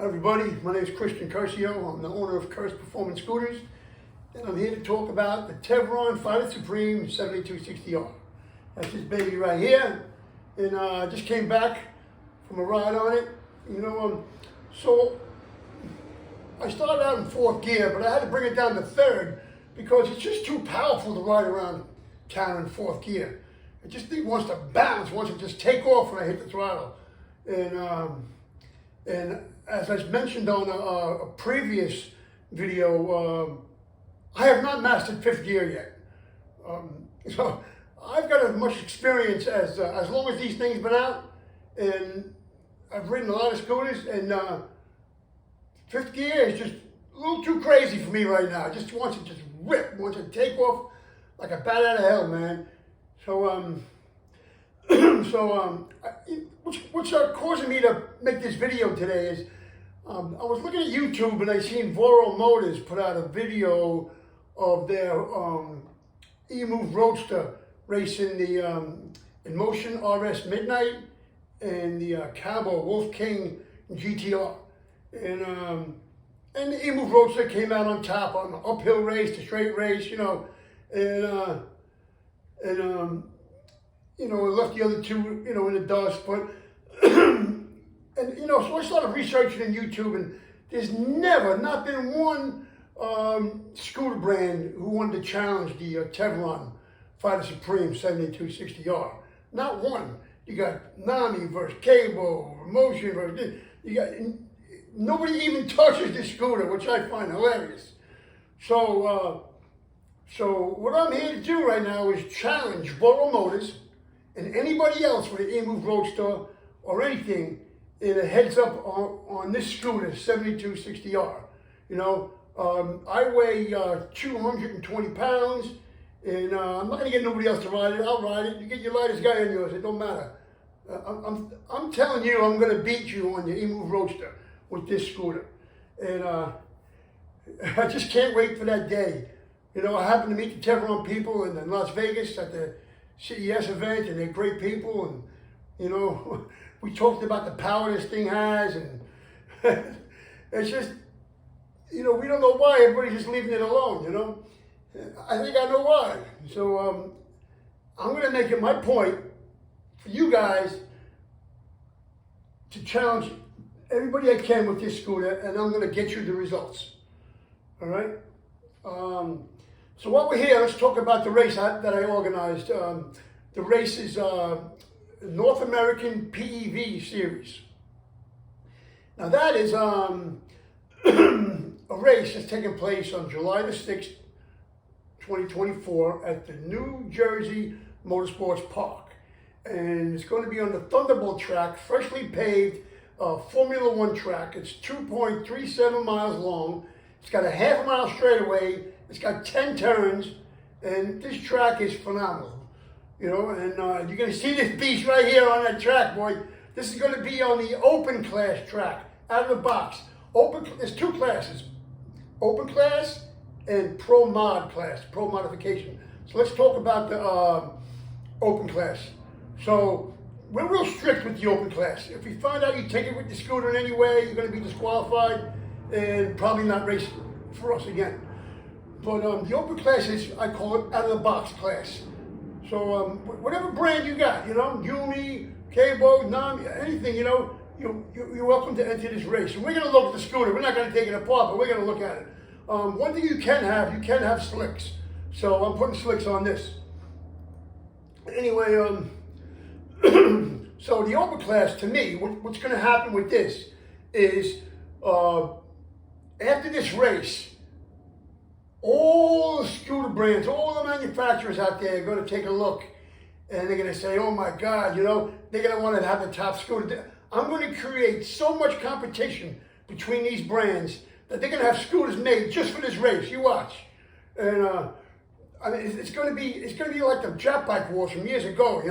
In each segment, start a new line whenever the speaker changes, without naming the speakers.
Hi everybody, my name is Christian Curcio. I'm the owner of Curse Performance Scooters, and I'm here to talk about the Tevron Fighter Supreme 7260R. That's this baby right here, and I just came back from a ride on it. So I started out in fourth gear, but I had to bring it down to third because it's just too powerful to ride around town in fourth gear. It just wants to bounce, wants to just take off when I hit the throttle. And as I mentioned on a previous video, I have not mastered fifth gear yet. So I've got as much experience as long as these things been out, and I've ridden a lot of scooters, and fifth gear is just a little too crazy for me right now. It just wants to rip, wants to take off like a bat out of hell, man. So what's causing me to make this video today is I was looking at YouTube and I seen Voro Motors put out a video of their E-Move Roadster racing the InMotion RS Midnight and the Cabo Wolf King GTR. And the E-Move Roadster came out on top on the uphill race, the straight race, it left the other two, in the dust. But, so I started researching on YouTube, and there's not been one scooter brand who wanted to challenge the Teverun Fighter Supreme 7260R. Not one. You got Nami versus Cabo, Motion versus, nobody even touches this scooter, which I find hilarious. So what I'm here to do right now is challenge Voro Motors and anybody else with an E-Move Roadster or anything in a heads up on this scooter, 7260R. I weigh 220 pounds, and I'm not gonna get nobody else to ride it. I'll ride it. You get your lightest guy on yours, it don't matter. I'm telling you, I'm gonna beat you on your E-Move Roadster with this scooter. And I just can't wait for that day. I happened to meet the Tevron people in Las Vegas at the CES event, and they're great people, and we talked about the power this thing has, and it's just, we don't know why everybody's just leaving it alone, I think I know why. So I'm going to make it my point for you guys to challenge everybody I can with this scooter, and I'm going to get you the results. All right? So while we're here, let's talk about the race that I organized. The race is North American PEV series. Now that is a race that's taking place on July the 6th, 2024 at the New Jersey Motorsports Park. And it's going to be on the Thunderbolt track, freshly paved Formula One track. It's 2.37 miles long. It's got a half mile straightaway. It's got 10 turns, and this track is phenomenal. And you're going to see this beast right here on that track, boy. This is going to be on the open class track, out of the box. There's two classes, open class and pro mod class, pro modification. So let's talk about the open class. So we're real strict with the open class. If we find out you take it with the scooter in any way, you're going to be disqualified and probably not race for us again. But the open class is, I call it out of the box class. So whatever brand you got, Yumi, Cabo, Nami, anything, you're welcome to enter this race. And we're going to look at the scooter. We're not going to take it apart, but we're going to look at it. One thing you can have slicks. So I'm putting slicks on this. Anyway, so the open class, to me, what's going to happen with this is after this race, all the scooter brands, all the manufacturers out there are going to take a look, and they're going to say, oh my God, they're going to want to have the top scooter. I'm going to create so much competition between these brands that they're going to have scooters made just for this race. You watch. And it's going to be like the Jap bike wars from years ago,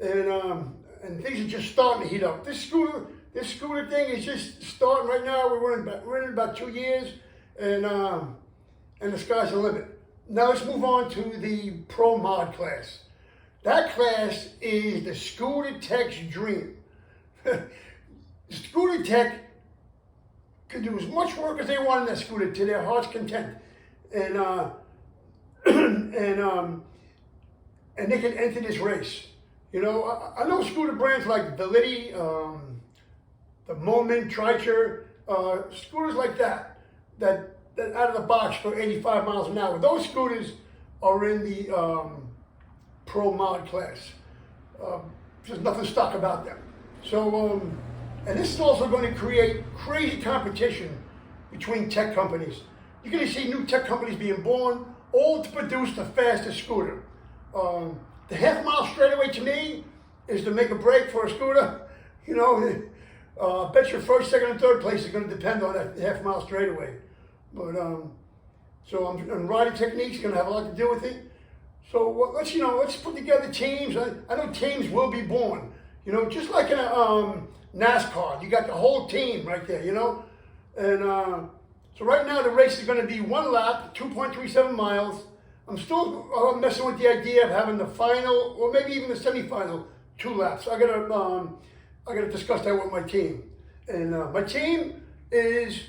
and things are just starting to heat up. This scooter thing is just starting right now. We're in about 2 years, and the sky's the limit. Now let's move on to the Pro Mod class. That class is the Scooter Tech's dream. Scooter Tech could do as much work as they want in that scooter to their heart's content, and and they can enter this race. You know, I know scooter brands like Validity, the Moment, Tricher, scooters like that out of the box for 85 miles an hour. Those scooters are in the pro mod class. There's nothing stuck about them. So, and this is also going to create crazy competition between tech companies. You're going to see new tech companies being born, all to produce the fastest scooter. The half-mile straightaway to me is to make a break for a scooter. You know, bet your first, second, and third place is going to depend on that half-mile straightaway. But so and riding techniques going to have a lot to do with it. So let's put together teams. I know teams will be born. You know, just like in a NASCAR, you got the whole team right there. You know, and so right now the race is going to be one lap, 2.37 miles. I'm still messing with the idea of having the final, or maybe even the semifinal, 2 laps. I gotta discuss that with my team. And my team is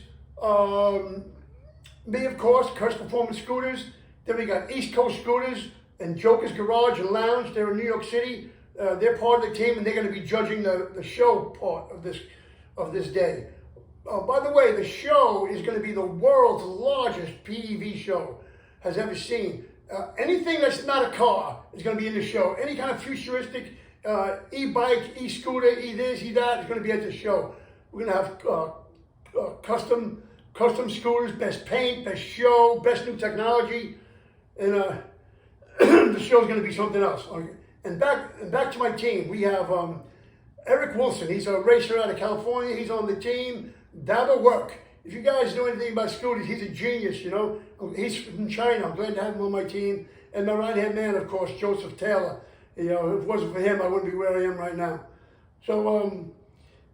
me, of course, Curse Performance Scooters. Then we got East Coast Scooters and Joker's Garage and Lounge. They're in New York City. They're part of the team, and they're going to be judging the show part of this day. By the way, the show is going to be the world's largest PEV show has ever seen. Anything that's not a car is going to be in the show. Any kind of futuristic e-bike, e-scooter, e-this, e-that is going to be at the show. We're going to have custom scooters, best paint, best show, best new technology, and the show's going to be something else. Okay. And back to my team, we have Eric Wilson. He's a racer out of California. He's on the team. That'll work. If you guys know anything about scooters, he's a genius, you know. He's from China. I'm glad to have him on my team. And my right-hand man, of course, Joseph Taylor. You know, if it wasn't for him, I wouldn't be where I am right now. So,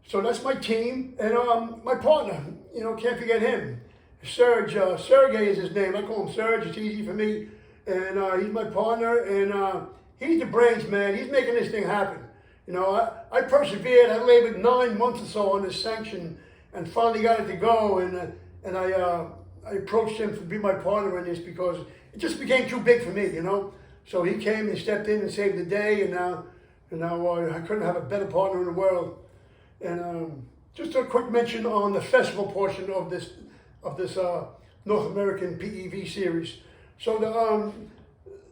so that's my team. And my partner, you know, can't forget him. Sergey is his name. I call him Serge. It's easy for me. And he's my partner. And he's the brains, man. He's making this thing happen. You know, I persevered. I labored 9 months or so on this sanction, and finally got it to go, and I approached him to be my partner in this because it just became too big for me, you know. So he came and stepped in and saved the day, and now I couldn't have a better partner in the world. And just a quick mention on the festival portion of this North American PEV series. So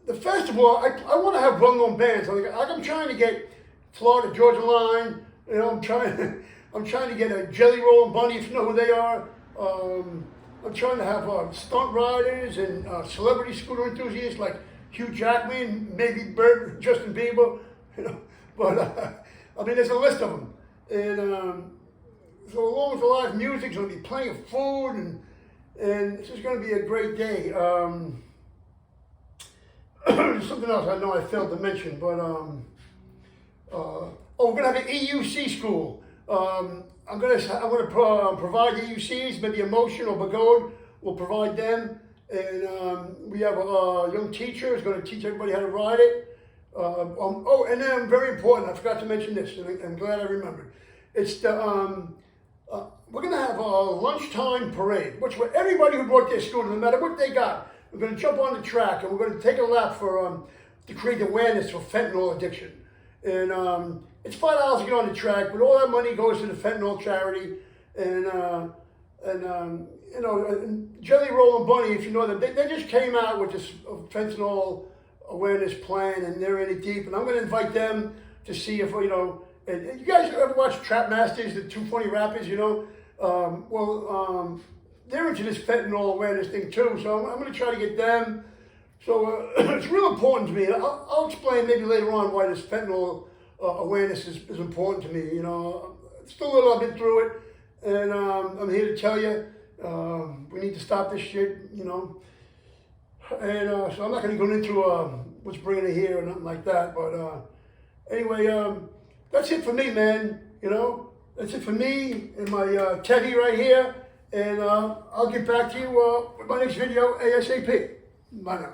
the festival, I want to have well-known bands. I'm trying to get Florida Georgia Line. You know, I'm trying to get a Jelly Roll and Bunny, if you know who they are. I'm trying to have stunt riders and celebrity scooter enthusiasts like Hugh Jackman, maybe Justin Bieber, you know. But I mean, there's a list of them. And so along with the live music, there's going to be plenty of food, and it's just going to be a great day. Something else I know I failed to mention, but we're going to have an EUC school. I'm going to provide the EUCs, maybe Emotion or Bagode will provide them. And we have a young teacher who's going to teach everybody how to ride it. And then very important, I forgot to mention this, and I'm glad I remembered. It's the, we're going to have a lunchtime parade, which where everybody who brought their scooter, no matter what they got, we're going to jump on the track and we're going to take a lap for to create awareness for fentanyl addiction. And it's $5 to get on the track, but all that money goes to the fentanyl charity. And you know, and Jelly Roll and Bunny, if you know them, they just came out with this fentanyl awareness plan, and they're in it deep. And I'm going to invite them to see if, you know, and you guys ever watch Trap Masters, the 240 rappers, you know? They're into this fentanyl awareness thing too, so I'm going to try to get them. So it's real important to me. I'll explain maybe later on why this fentanyl awareness is important to me. You know, still a little, I've been through it, and I'm here to tell you we need to stop this shit. You know, and so I'm not going to go into what's bringing it here or nothing like that. But anyway, that's it for me, man. You know, that's it for me and my Tevi right here. And I'll get back to you with my next video ASAP. Bye now.